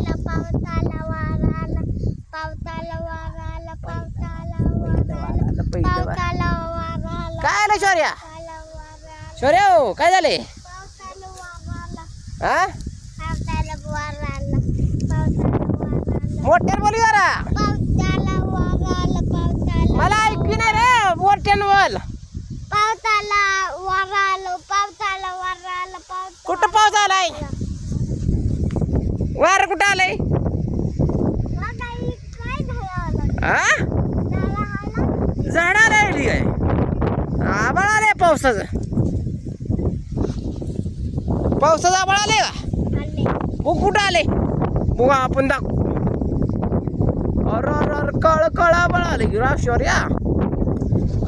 पावसाला वारा आला, पावसाला वारा आला, पावसाला वारा आला, पावसाला वारा आला. काय आलं शौर्या? पावसाला वारा आला, शौर्या हो, काय झाले? पावसाला वारा आला, हा पावसाला वारा आला, पावसाला वारा आला, मोठ्यानं बोल जरा. पावसाला वारा आला, पावसाला मला ऐकू नाही रे, मोठ्यानं बोल. पावसाला वारा आला, पावसाला वारा आला, पावसाला कुठं पाऊस आलाय? वार कुठं आलंय? काय झालं? हा झाला आला झाड आलंय ठीक आहे. आबाळ आलंय पावसाचं. पावसाचं आबाळ आलंय का? आले. बघ कुठं आले? बघा आपण दाखव. अरे अरे अरे काळ काळ आबाळ आले की रा शौर्या.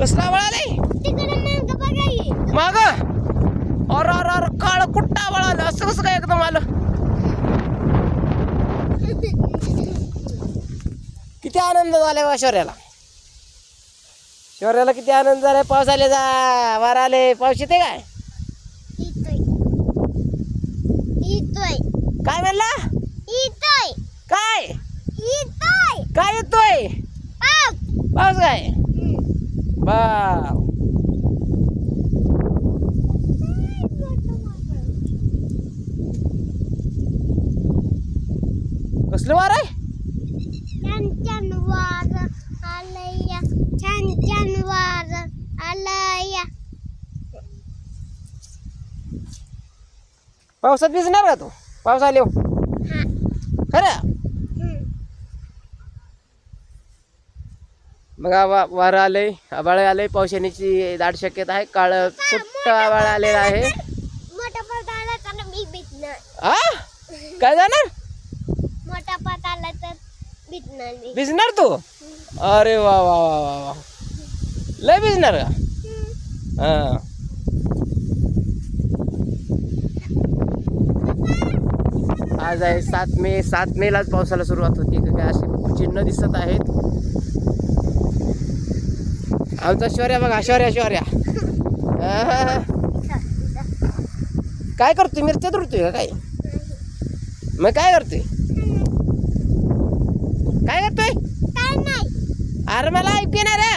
कसलं आबाळ आलंय? तिकडे मागं बघा ये. माग अरे अरे अरे काळ कुठं आबाळ आलं? असं कसं काय एकदम आलं? किती आनंद झालाय वा शौर्याला. शौर्याला किती आनंद झालाय. पाऊस आले जा वार आले. पाऊस येते काय? इतोय. इतोय. काय म्हणला? इतोय. काय इतोय. काय येतोय? पाऊस. पाऊस काय? बा कसलं वार आहे? छान छान वार आलया. छान छान वार आलया. पावसात भिजणार का तू? पाऊस आले हा. खरं मग वार आलंय, आबाळ आलंय, पाऊस येण्याची दाट शक्यता आहे. काळ कुट्ट आबाळ आलेलं आहे. मोठा पाऊस आला तर मी भिजणार. आ काय जाणार? मोठा पाऊस आला तर भिजणार मी. भिजणार तू? अरे वा वा वा वा वा लय भिजणार का? हा आज आहे 7 मे. 7 मेलाच पावसाला सुरुवात होती. काय असे चिन्ह दिसत आहेत. आमचा शौर्या बघा. शौर्या काय करतोय? मिरच्या तुरतोय का काय? मग काय करतोय? काय करतोय? काय नाही. अरे मला ऐकू ना रे.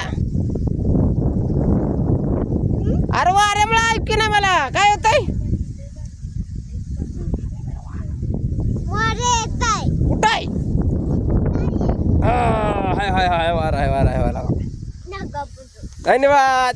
अरे वा अरे मला ऐकू ना. मला काय होतंय? वारे येताय. कुठं आहे? हाय हाय हाय वार आहे वार आहे वार. नका पुजू. धन्यवाद.